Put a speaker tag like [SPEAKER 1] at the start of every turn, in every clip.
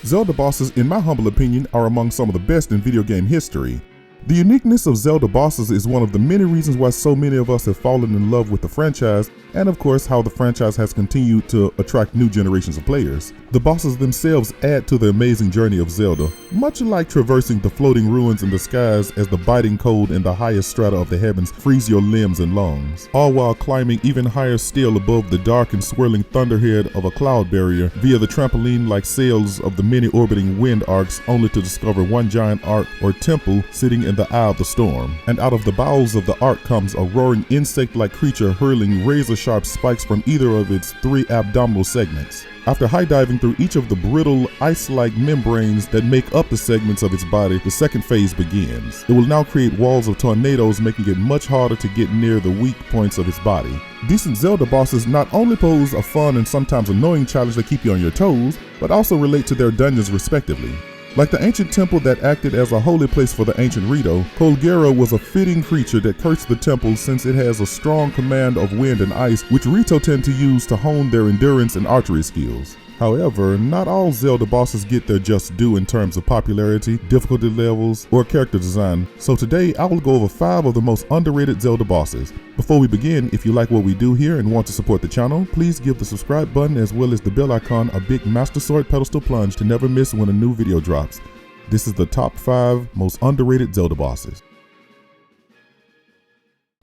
[SPEAKER 1] Zelda bosses, in my humble opinion, are among some of the best in video game history. The uniqueness of Zelda bosses is one of the many reasons why so many of us have fallen in love with the franchise, and of course how the franchise has continued to attract new generations of players. The bosses themselves add to the amazing journey of Zelda, much like traversing the floating ruins in the skies as the biting cold in the highest strata of the heavens freeze your limbs and lungs, all while climbing even higher still above the dark and swirling thunderhead of a cloud barrier via the trampoline-like sails of the many orbiting wind arcs, only to discover one giant arc or temple sitting in the eye of the storm. And out of the bowels of the arc comes a roaring insect-like creature hurling razor-sharp spikes from either of its 3 abdominal segments. After high diving through each of the brittle, ice-like membranes that make up the segments of its body, the second phase begins. It will now create walls of tornadoes, making it much harder to get near the weak points of its body. Decent Zelda bosses not only pose a fun and sometimes annoying challenge that keep you on your toes, but also relate to their dungeons respectively. Like the ancient temple that acted as a holy place for the ancient Rito, Ghirahim was a fitting creature that cursed the temple since it has a strong command of wind and ice, which Rito tend to use to hone their endurance and archery skills. However, not all Zelda bosses get their just due in terms of popularity, difficulty levels, or character design, so today I will go over 5 of the most underrated Zelda bosses. Before we begin, if you like what we do here and want to support the channel, please give the subscribe button as well as the bell icon a big Master Sword pedestal plunge to never miss when a new video drops. This is the top 5 most underrated Zelda bosses.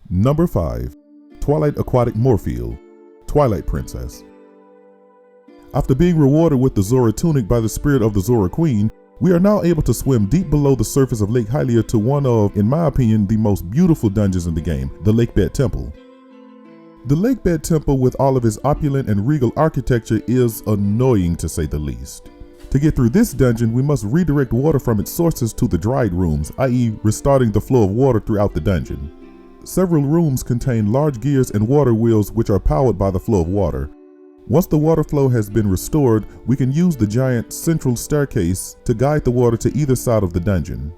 [SPEAKER 1] Number 5. Twilight Aquatic Morpheel, Twilight Princess. After being rewarded with the Zora tunic by the spirit of the Zora Queen, we are now able to swim deep below the surface of Lake Hylia to one of, in my opinion, the most beautiful dungeons in the game, the Lakebed Temple. The Lakebed Temple, with all of its opulent and regal architecture, is annoying to say the least. To get through this dungeon, we must redirect water from its sources to the dried rooms, i.e. restarting the flow of water throughout the dungeon. Several rooms contain large gears and water wheels which are powered by the flow of water. Once the water flow has been restored, we can use the giant central staircase to guide the water to either side of the dungeon.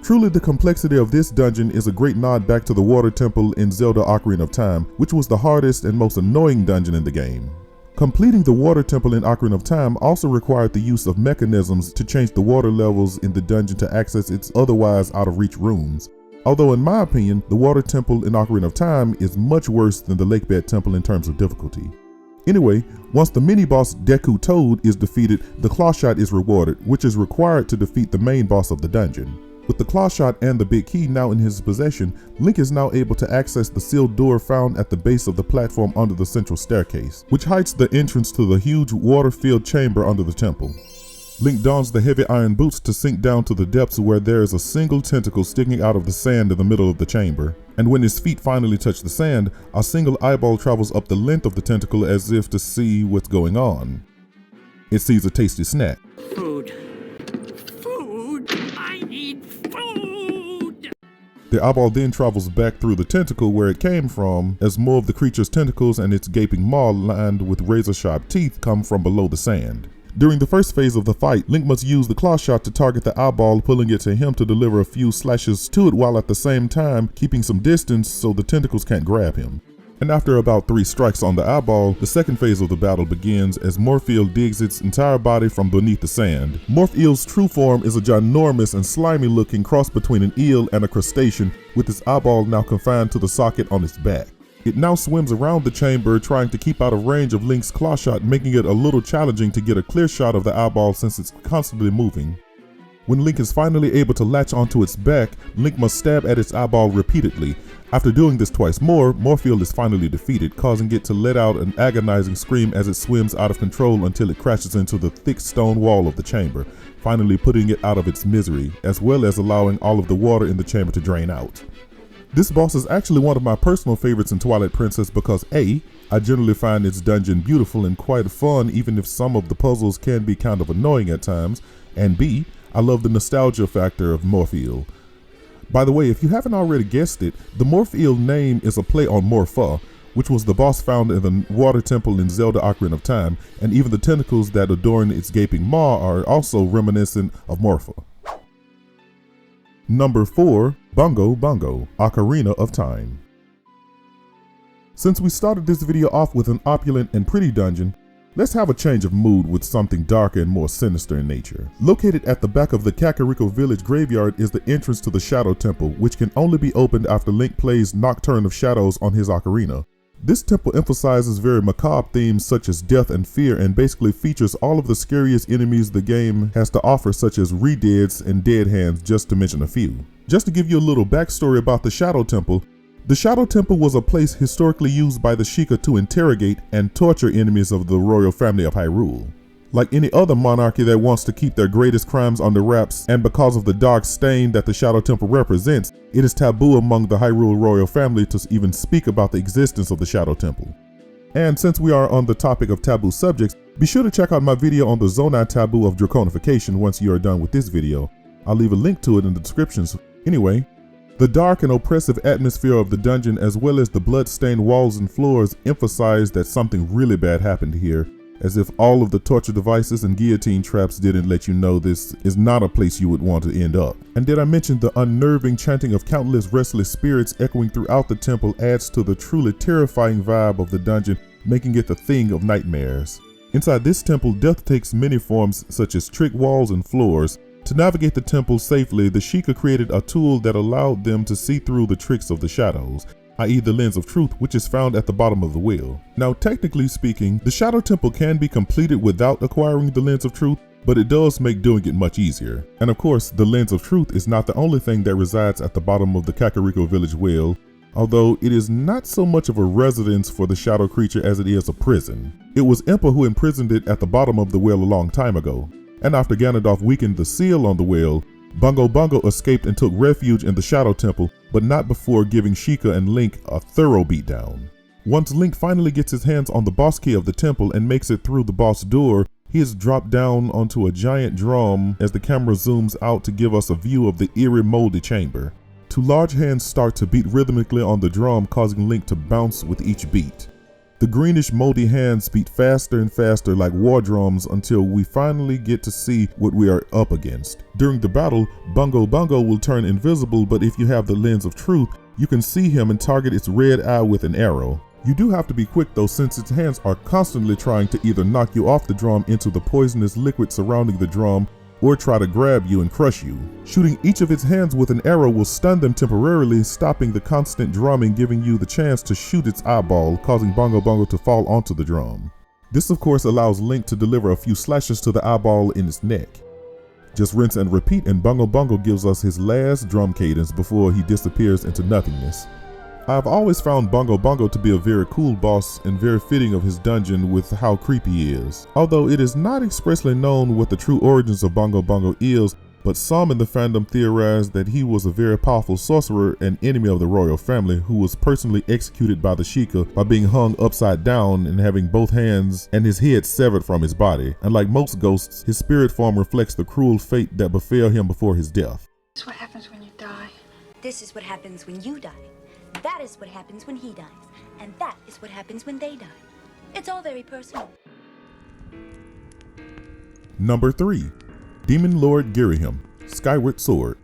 [SPEAKER 1] Truly, the complexity of this dungeon is a great nod back to the water temple in Zelda Ocarina of Time, which was the hardest and most annoying dungeon in the game. Completing the water temple in Ocarina of Time also required the use of mechanisms to change the water levels in the dungeon to access its otherwise out of reach rooms. Although in my opinion, the water temple in Ocarina of Time is much worse than the Lakebed Temple in terms of difficulty. Anyway, once the mini-boss Deku Toad is defeated, the claw shot is rewarded, which is required to defeat the main boss of the dungeon. With the claw shot and the big key now in his possession, Link is now able to access the sealed door found at the base of the platform under the central staircase, which hides the entrance to the huge water-filled chamber under the temple. Link dons the heavy iron boots to sink down to the depths where there is a single tentacle sticking out of the sand in the middle of the chamber. And when his feet finally touch the sand, a single eyeball travels up the length of the tentacle as if to see what's going on. It sees a tasty snack.
[SPEAKER 2] Food. Food. I need food.
[SPEAKER 1] The eyeball then travels back through the tentacle where it came from, as more of the creature's tentacles and its gaping maw lined with razor-sharp teeth come from below the sand. During the first phase of the fight, Link must use the claw shot to target the eyeball, pulling it to him to deliver a few slashes to it while at the same time keeping some distance so the tentacles can't grab him. And after about 3 strikes on the eyeball, the second phase of the battle begins as Morpheel digs its entire body from beneath the sand. Morpheel's true form is a ginormous and slimy looking cross between an eel and a crustacean, with its eyeball now confined to the socket on its back. It now swims around the chamber trying to keep out of range of Link's claw shot, making it a little challenging to get a clear shot of the eyeball since it's constantly moving. When Link is finally able to latch onto its back, Link must stab at its eyeball repeatedly. After doing this twice more, Morpheel is finally defeated, causing it to let out an agonizing scream as it swims out of control until it crashes into the thick stone wall of the chamber, finally putting it out of its misery, as well as allowing all of the water in the chamber to drain out. This boss is actually one of my personal favorites in Twilight Princess because A, I generally find its dungeon beautiful and quite fun even if some of the puzzles can be kind of annoying at times, and B, I love the nostalgia factor of Morpheel. By the way, if you haven't already guessed it, the Morpheel name is a play on Morpha, which was the boss found in the water temple in Zelda Ocarina of Time, and even the tentacles that adorn its gaping maw are also reminiscent of Morpha. Number 4. Bongo, Ocarina of Time. Since we started this video off with an opulent and pretty dungeon, Let's have a change of mood with something darker and more sinister in nature. Located at the back of the Kakariko village graveyard is the entrance to the Shadow Temple, which can only be opened after Link plays Nocturne of Shadows on his ocarina. This temple emphasizes very macabre themes such as death and fear, and basically features all of the scariest enemies the game has to offer, such as Redeads and Dead Hands, just to mention a few. Just to give you a little backstory about the Shadow Temple, the Shadow Temple was a place historically used by the Sheikah to interrogate and torture enemies of the royal family of Hyrule. Like any other monarchy that wants to keep their greatest crimes under wraps, and because of the dark stain that the Shadow Temple represents, it is taboo among the Hyrule royal family to even speak about the existence of the Shadow Temple. And since we are on the topic of taboo subjects, be sure to check out my video on the Zonai taboo of draconification once you are done with this video. I'll leave a link to it in the descriptions. Anyway, the dark and oppressive atmosphere of the dungeon, as well as the blood-stained walls and floors, emphasize that something really bad happened here, as if all of the torture devices and guillotine traps didn't let you know this is not a place you would want to end up. And did I mention the unnerving chanting of countless restless spirits echoing throughout the temple adds to the truly terrifying vibe of the dungeon, making it the thing of nightmares. Inside this temple, death takes many forms, such as trick walls and floors. To navigate the temple safely, the Sheikah created a tool that allowed them to see through the tricks of the shadows, i.e. the Lens of Truth, which is found at the bottom of the wheel. Now, technically speaking, the Shadow Temple can be completed without acquiring the Lens of Truth, but it does make doing it much easier. And of course, the Lens of Truth is not the only thing that resides at the bottom of the Kakariko village well, although it is not so much of a residence for the shadow creature as it is a prison. It was Impa who imprisoned it at the bottom of the well a long time ago. And after Ganondorf weakened the seal on the well, Bongo escaped and took refuge in the Shadow Temple, but not before giving Sheikah and Link a thorough beatdown. Once Link finally gets his hands on the boss key of the temple and makes it through the boss door, he is dropped down onto a giant drum as the camera zooms out to give us a view of the eerie moldy chamber. Two large hands start to beat rhythmically on the drum, causing Link to bounce with each beat. The greenish moldy hands beat faster and faster like war drums until we finally get to see what we are up against. During the battle, Bongo will turn invisible, but if you have the Lens of Truth, you can see him and target its red eye with an arrow. You do have to be quick though, since its hands are constantly trying to either knock you off the drum into the poisonous liquid surrounding the drum, or try to grab you and crush you. Shooting each of its hands with an arrow will stun them temporarily, stopping the constant drumming, giving you the chance to shoot its eyeball, causing Bongo to fall onto the drum. This of course allows Link to deliver a few slashes to the eyeball in its neck. Just rinse and repeat, and Bongo gives us his last drum cadence before he disappears into nothingness. I've always found Bongo to be a very cool boss and very fitting of his dungeon with how creepy he is. Although it is not expressly known what the true origins of Bongo is, but some in the fandom theorize that he was a very powerful sorcerer and enemy of the royal family who was personally executed by the Sheikah by being hung upside down and having both hands and his head severed from his body. And like most ghosts, his spirit form reflects the cruel fate that befell him before his death.
[SPEAKER 3] This is what happens when you die.
[SPEAKER 4] This is what happens when you die. That is what happens when he dies. And that is what happens when they die. It's all very personal.
[SPEAKER 1] Number 3. Demon Lord Ghirahim, Skyward Sword.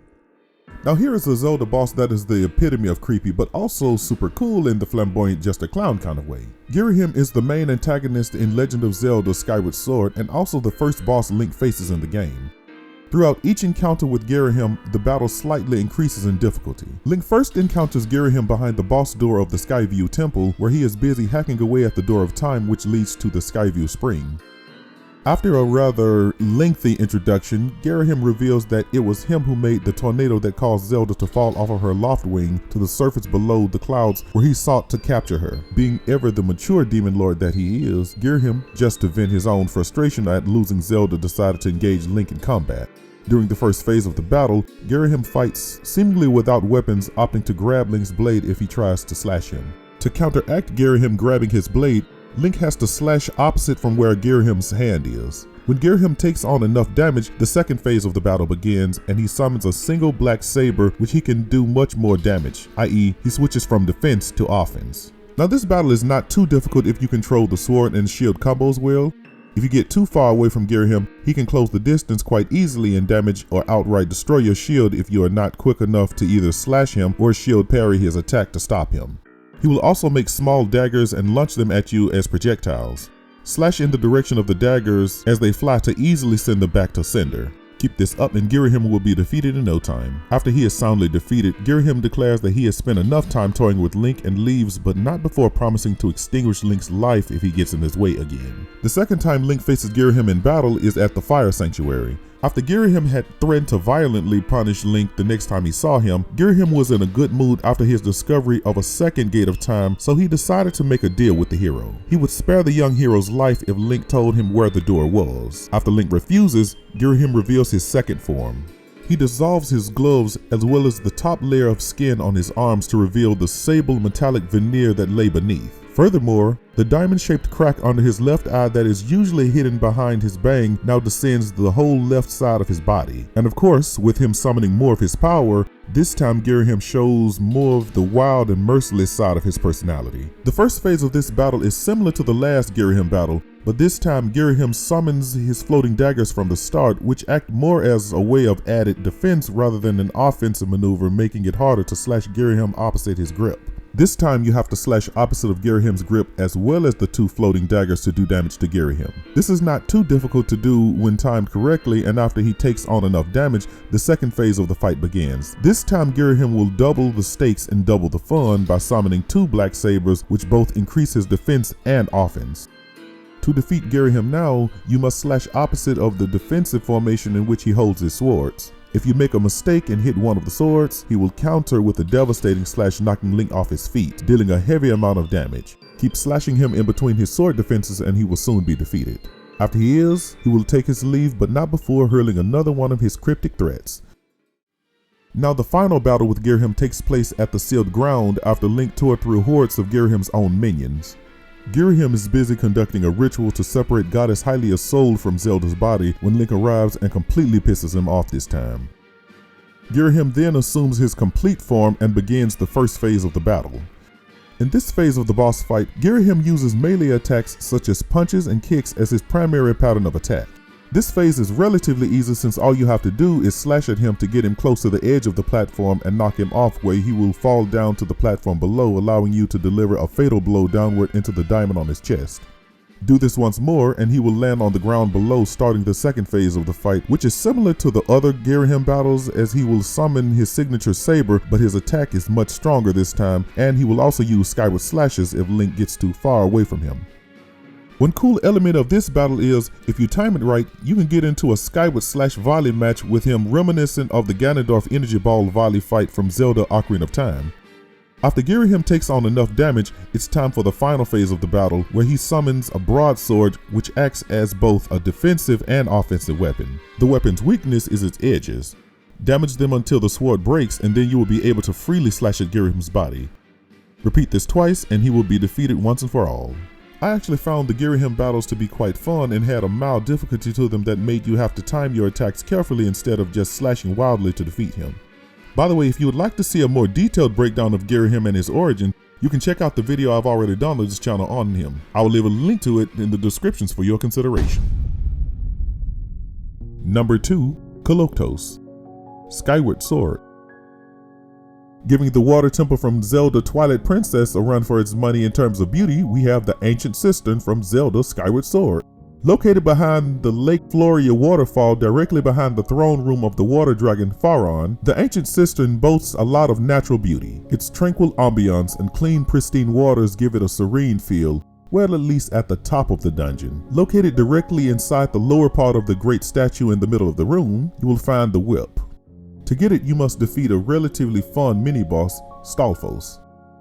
[SPEAKER 1] Now here is a Zelda boss that is the epitome of creepy, but also super cool in the flamboyant just a clown kind of way. Ghirahim is the main antagonist in Legend of Zelda Skyward Sword, and also the first boss Link faces in the game. Throughout each encounter with Ghirahim, the battle slightly increases in difficulty. Link first encounters Ghirahim behind the boss door of the Skyview Temple, where he is busy hacking away at the Door of Time, which leads to the Skyview Spring. After a rather lengthy introduction, Ghirahim reveals that it was him who made the tornado that caused Zelda to fall off of her loft wing to the surface below the clouds, where he sought to capture her. Being ever the mature demon lord that he is, Ghirahim, just to vent his own frustration at losing Zelda, decided to engage Link in combat. During the first phase of the battle, Ghirahim fights seemingly without weapons, opting to grab Link's blade if he tries to slash him. To counteract Ghirahim grabbing his blade, Link has to slash opposite from where Ghirahim's hand is. When Ghirahim takes on enough damage, the second phase of the battle begins, and he summons a single black saber which he can do much more damage, i.e. he switches from defense to offense. Now this battle is not too difficult if you control the sword and shield combos well. If you get too far away from Ghirahim, he can close the distance quite easily and damage or outright destroy your shield if you are not quick enough to either slash him or shield parry his attack to stop him. He will also make small daggers and launch them at you as projectiles. Slash in the direction of the daggers as they fly to easily send them back to sender. Keep this up and Ghirahim will be defeated in no time. After he is soundly defeated, Ghirahim declares that he has spent enough time toying with Link and leaves, but not before promising to extinguish Link's life if he gets in his way again. The second time Link faces Ghirahim in battle is at the Fire Sanctuary. After Ghirahim had threatened to violently punish Link the next time he saw him, Ghirahim was in a good mood after his discovery of a second Gate of Time, so he decided to make a deal with the hero. He would spare the young hero's life if Link told him where the door was. After Link refuses, Ghirahim reveals his second form. He dissolves his gloves as well as the top layer of skin on his arms to reveal the sable metallic veneer that lay beneath. Furthermore, the diamond-shaped crack under his left eye that is usually hidden behind his bang now descends the whole left side of his body. And of course, with him summoning more of his power, this time Ghirahim shows more of the wild and merciless side of his personality. The first phase of this battle is similar to the last Ghirahim battle, but this time Ghirahim summons his floating daggers from the start, which act more as a way of added defense rather than an offensive maneuver, making it harder to slash Ghirahim opposite his grip. This time you have to slash opposite of Ghirahim's grip as well as the two floating daggers to do damage to Ghirahim. This is not too difficult to do when timed correctly, and after he takes on enough damage, the second phase of the fight begins. This time Ghirahim will double the stakes and double the fun by summoning two black sabers, which both increase his defense and offense. To defeat Ghirahim now, you must slash opposite of the defensive formation in which he holds his swords. If you make a mistake and hit one of the swords, he will counter with a devastating slash, knocking Link off his feet, dealing a heavy amount of damage. Keep slashing him in between his sword defenses and he will soon be defeated. After he will take his leave, but not before hurling another one of his cryptic threats. Now the final battle with Ghirahim takes place at the sealed ground after Link tore through hordes of Ghirahim's own minions. Ghirahim is busy conducting a ritual to separate Goddess Hylia's soul from Zelda's body when Link arrives and completely pisses him off this time. Ghirahim then assumes his complete form and begins the first phase of the battle. In this phase of the boss fight, Ghirahim uses melee attacks such as punches and kicks as his primary pattern of attack. This phase is relatively easy since all you have to do is slash at him to get him close to the edge of the platform and knock him off, where he will fall down to the platform below, allowing you to deliver a fatal blow downward into the diamond on his chest. Do this once more and he will land on the ground below, starting the second phase of the fight, which is similar to the other Ghirahim battles, as he will summon his signature saber, but his attack is much stronger this time, and he will also use Skyward slashes if Link gets too far away from him. One cool element of this battle is, if you time it right, you can get into a Skyward slash volley match with him reminiscent of the Ganondorf Energy Ball volley fight from Zelda Ocarina of Time. After Ghirahim takes on enough damage, it's time for the final phase of the battle, where he summons a broadsword which acts as both a defensive and offensive weapon. The weapon's weakness is its edges. Damage them until the sword breaks, and then you will be able to freely slash at Ghirahim's body. Repeat this twice and he will be defeated once and for all. I actually found the Ghirahim battles to be quite fun and had a mild difficulty to them that made you have to time your attacks carefully instead of just slashing wildly to defeat him. By the way, if you would like to see a more detailed breakdown of Ghirahim and his origin, you can check out the video I've already done on this channel on him. I will leave a link to it in the descriptions for your consideration. Number 2. Koloktos, Skyward Sword. Giving the water temple from Zelda Twilight Princess a run for its money in terms of beauty, we have the ancient cistern from Zelda Skyward Sword. Located behind the Lake Floria waterfall directly behind the throne room of the water dragon Faron, the ancient cistern boasts a lot of natural beauty. Its tranquil ambiance and clean, pristine waters give it a serene feel, well, at least at the top of the dungeon. Located directly inside the lower part of the great statue in the middle of the room, you will find the whip. To get it, you must defeat a relatively fun mini-boss, Stalfos.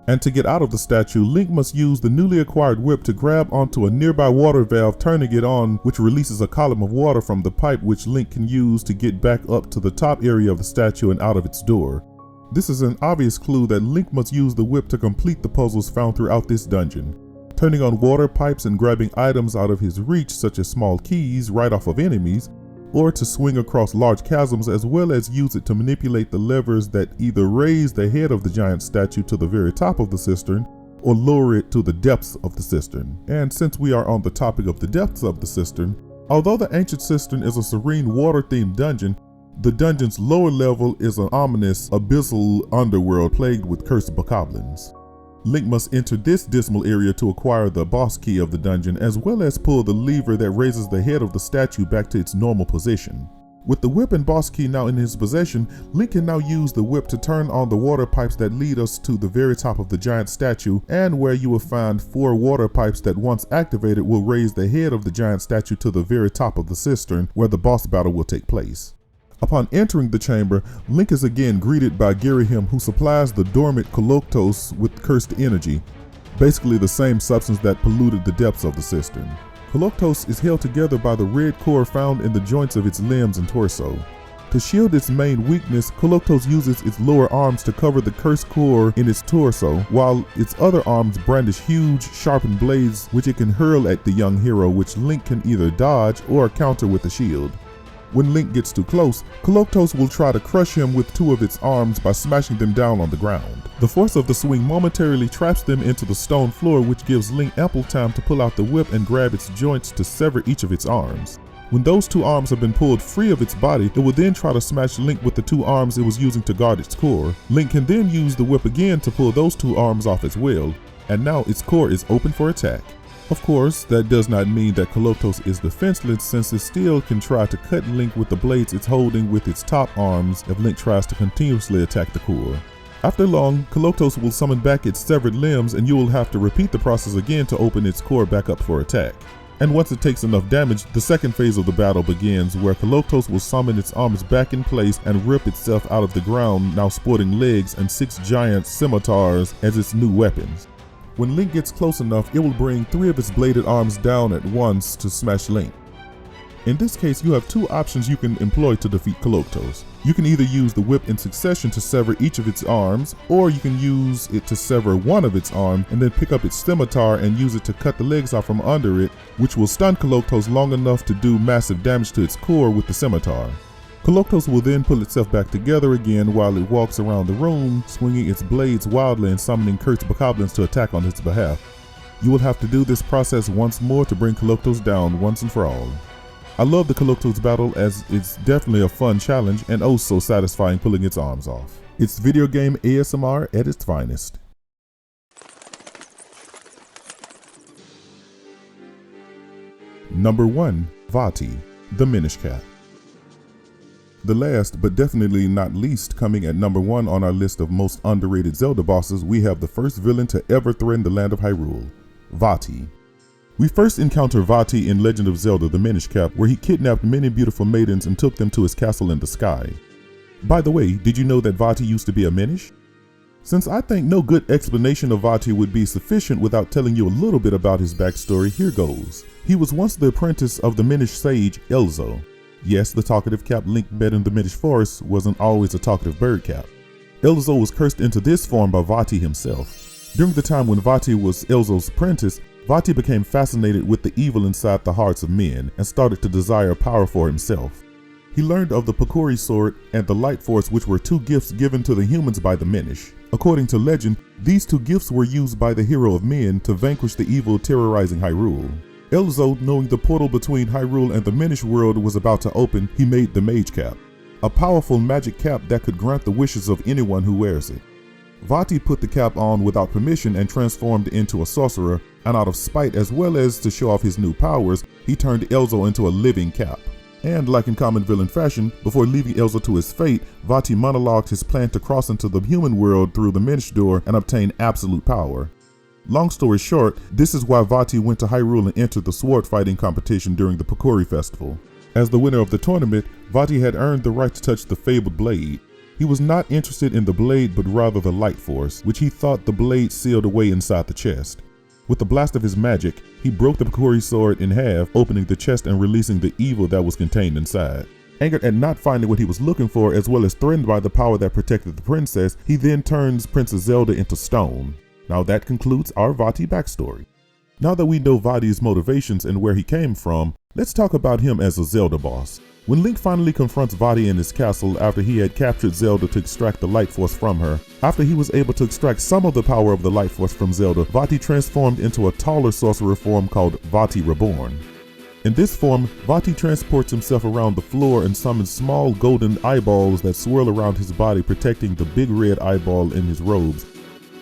[SPEAKER 1] And to get out of the statue, Link must use the newly acquired whip to grab onto a nearby water valve, turning it on, which releases a column of water from the pipe, which Link can use to get back up to the top area of the statue and out of its door. This is an obvious clue that Link must use the whip to complete the puzzles found throughout this dungeon. Turning on water pipes and grabbing items out of his reach, such as small keys, right off of enemies, or to swing across large chasms, as well as use it to manipulate the levers that either raise the head of the giant statue to the very top of the cistern or lower it to the depths of the cistern. And since we are on the topic of the depths of the cistern, although the ancient cistern is a serene water-themed dungeon, the dungeon's lower level is an ominous abyssal underworld plagued with cursed bokoblins. Link must enter this dismal area to acquire the boss key of the dungeon, as well as pull the lever that raises the head of the statue back to its normal position. With the whip and boss key now in his possession, Link can now use the whip to turn on the water pipes that lead us to the very top of the giant statue, and where you will find 4 water pipes that once activated will raise the head of the giant statue to the very top of the cistern where the boss battle will take place. Upon entering the chamber, Link is again greeted by Ghirahim, who supplies the dormant Koloktos with cursed energy, basically the same substance that polluted the depths of the cistern. Koloktos is held together by the red core found in the joints of its limbs and torso. To shield its main weakness, Koloktos uses its lower arms to cover the cursed core in its torso, while its other arms brandish huge, sharpened blades which it can hurl at the young hero, which Link can either dodge or counter with a shield. When Link gets too close, Koloktos will try to crush him with 2 of its arms by smashing them down on the ground. The force of the swing momentarily traps them into the stone floor, which gives Link ample time to pull out the whip and grab its joints to sever each of its arms. When those 2 arms have been pulled free of its body, it will then try to smash Link with the 2 arms it was using to guard its core. Link can then use the whip again to pull those 2 arms off as well, and now its core is open for attack. Of course, that does not mean that Koloktos is defenseless, since it still can try to cut Link with the blades it's holding with its top arms if Link tries to continuously attack the core. After long, Koloktos will summon back its severed limbs, and you will have to repeat the process again to open its core back up for attack. And once it takes enough damage, the second phase of the battle begins, where Koloktos will summon its arms back in place and rip itself out of the ground, now sporting legs and 6 giant scimitars as its new weapons. When Link gets close enough, it will bring 3 of its bladed arms down at once to smash Link. In this case, you have 2 options you can employ to defeat Koloktos. You can either use the whip in succession to sever each of its arms, or you can use it to sever one of its arms and then pick up its scimitar and use it to cut the legs off from under it, which will stun Koloktos long enough to do massive damage to its core with the scimitar. Koloktos will then pull itself back together again while it walks around the room, swinging its blades wildly and summoning Chrisbkingdom to attack on its behalf. You will have to do this process once more to bring Koloktos down once and for all. I love the Koloktos battle, as it's definitely a fun challenge and oh so satisfying pulling its arms off. It's video game ASMR at its finest. Number 1. Vaati, the Minish Cap. The last, but definitely not least, coming at number 1 on our list of most underrated Zelda bosses, we have the first villain to ever threaten the land of Hyrule, Vaati. We first encounter Vaati in Legend of Zelda: The Minish Cap, where he kidnapped many beautiful maidens and took them to his castle in the sky. By the way, did you know that Vaati used to be a Minish? Since I think no good explanation of Vaati would be sufficient without telling you a little bit about his backstory, here goes. He was once the apprentice of the Minish sage Elzo. Yes, the talkative cap Link met in the Minish forest wasn't always a talkative bird cap. Elzo was cursed into this form by Vaati himself. During the time when Vaati was Elzo's apprentice, Vaati became fascinated with the evil inside the hearts of men and started to desire power for himself. He learned of the Pokori sword and the light force, which were 2 gifts given to the humans by the Minish. According to legend, these 2 gifts were used by the hero of men to vanquish the evil terrorizing Hyrule. Elzo, knowing the portal between Hyrule and the Minish world was about to open, he made the Mage Cap, a powerful magic cap that could grant the wishes of anyone who wears it. Vaati put the cap on without permission and transformed into a sorcerer, and out of spite as well as to show off his new powers, he turned Elzo into a living cap. And like in common villain fashion, before leaving Elzo to his fate, Vaati monologued his plan to cross into the human world through the Minish door and obtain absolute power. Long story short, this is why Vaati went to Hyrule and entered the sword fighting competition during the Pokori festival. As the winner of the tournament, Vaati had earned the right to touch the fabled blade. He was not interested in the blade, but rather the light force, which he thought the blade sealed away inside the chest. With the blast of his magic, he broke the Pokori sword in half, opening the chest and releasing the evil that was contained inside. Angered at not finding what he was looking for, as well as threatened by the power that protected the princess, he then turns Princess Zelda into stone. Now that concludes our Vaati backstory. Now that we know Vaati's motivations and where he came from, let's talk about him as a Zelda boss. When Link finally confronts Vaati in his castle after he had captured Zelda to extract the light force from her, after he was able to extract some of the power of the light force from Zelda, Vaati transformed into a taller sorcerer form called Vaati Reborn. In this form, Vaati transports himself around the floor and summons small golden eyeballs that swirl around his body, protecting the big red eyeball in his robes.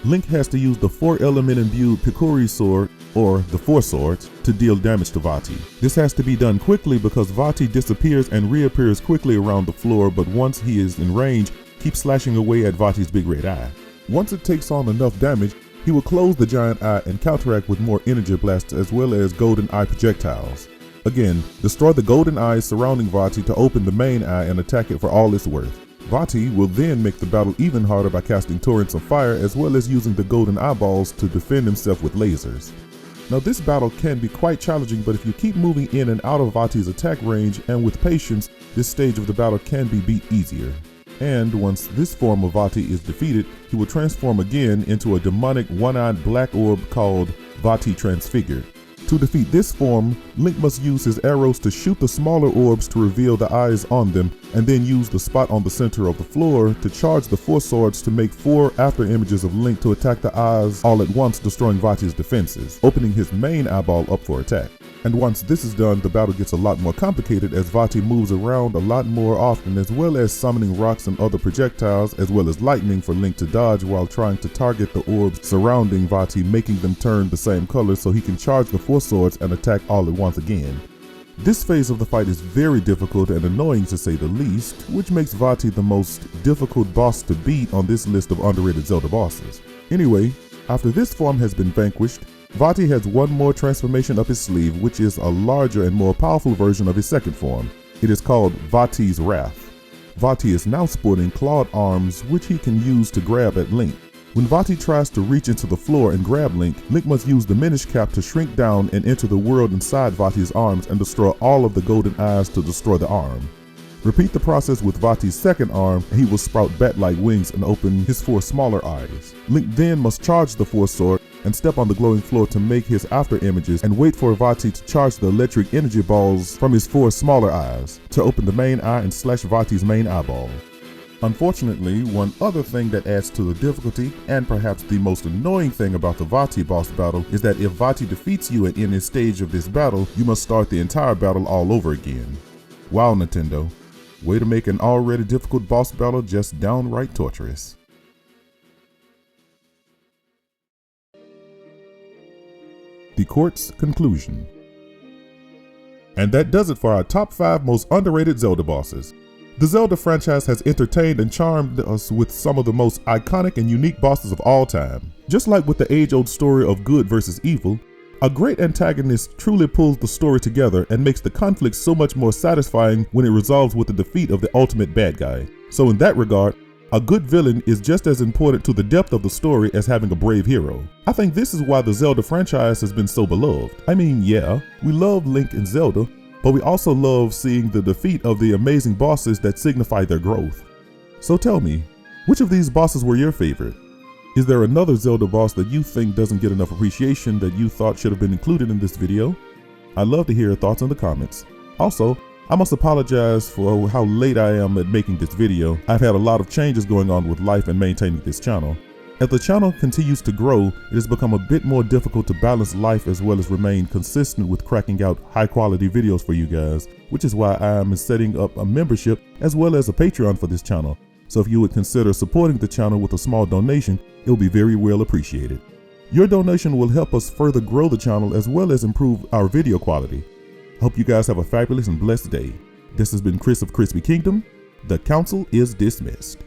[SPEAKER 1] Link has to use the 4-element imbued Picori sword, or the Four Swords, to deal damage to Vaati. This has to be done quickly because Vaati disappears and reappears quickly around the floor, but once he is in range, keeps slashing away at Vaati's big red eye. Once it takes on enough damage, he will close the giant eye and counteract with more energy blasts as well as golden eye projectiles. Again, destroy the golden eyes surrounding Vaati to open the main eye and attack it for all it's worth. Vaati will then make the battle even harder by casting torrents of fire as well as using the golden eyeballs to defend himself with lasers. Now this battle can be quite challenging, but if you keep moving in and out of Vaati's attack range and with patience, this stage of the battle can be beat easier. And once this form of Vaati is defeated, he will transform again into a demonic one-eyed black orb called Vaati Transfigured. To defeat this form, Link must use his arrows to shoot the smaller orbs to reveal the eyes on them, and then use the spot on the center of the floor to charge the Four Swords to make 4 after images of Link to attack the eyes all at once, destroying Vaati's defenses, opening his main eyeball up for attack. And once this is done, the battle gets a lot more complicated as Vaati moves around a lot more often, as well as summoning rocks and other projectiles, as well as lightning for Link to dodge while trying to target the orbs surrounding Vaati, making them turn the same color so he can charge the Four Swords and attack all at once again. This phase of the fight is very difficult and annoying to say the least, which makes Vaati the most difficult boss to beat on this list of underrated Zelda bosses. Anyway, after this form has been vanquished, Vaati has one more transformation up his sleeve, which is a larger and more powerful version of his second form. It is called Vaati's Wrath. Vaati is now sporting clawed arms, which he can use to grab at Link. When Vaati tries to reach into the floor and grab Link, Link must use the Minish Cap to shrink down and enter the world inside Vaati's arms and destroy all of the golden eyes to destroy the arm. Repeat the process with Vaati's second arm, and he will sprout bat-like wings and open his 4 smaller eyes. Link then must charge the Four Sword and step on the glowing floor to make his after images and wait for Vaati to charge the electric energy balls from his 4 smaller eyes to open the main eye and slash Vaati's main eyeball. Unfortunately, one other thing that adds to the difficulty, and perhaps the most annoying thing about the Vaati boss battle, is that if Vaati defeats you at any stage of this battle, you must start the entire battle all over again. Wow, Nintendo. Way to make an already difficult boss battle just downright torturous. The Court's conclusion. And that does it for our top 5 most underrated Zelda bosses. The Zelda franchise has entertained and charmed us with some of the most iconic and unique bosses of all time. Just like with the age-old story of good versus evil, a great antagonist truly pulls the story together and makes the conflict so much more satisfying when it resolves with the defeat of the ultimate bad guy. So in that regard, a good villain is just as important to the depth of the story as having a brave hero. I think this is why the Zelda franchise has been so beloved. I mean, yeah, we love Link and Zelda, but we also love seeing the defeat of the amazing bosses that signify their growth. So tell me, which of these bosses were your favorite? Is there another Zelda boss that you think doesn't get enough appreciation that you thought should have been included in this video? I'd love to hear your thoughts in the comments. Also, I must apologize for how late I am at making this video. I've had a lot of changes going on with life and maintaining this channel. As the channel continues to grow, it has become a bit more difficult to balance life as well as remain consistent with cracking out high quality videos for you guys, which is why I am setting up a membership as well as a Patreon for this channel. So if you would consider supporting the channel with a small donation, it will be very well appreciated. Your donation will help us further grow the channel as well as improve our video quality. Hope you guys have a fabulous and blessed day. This has been Chris of Chrisbkingdom. The council is dismissed.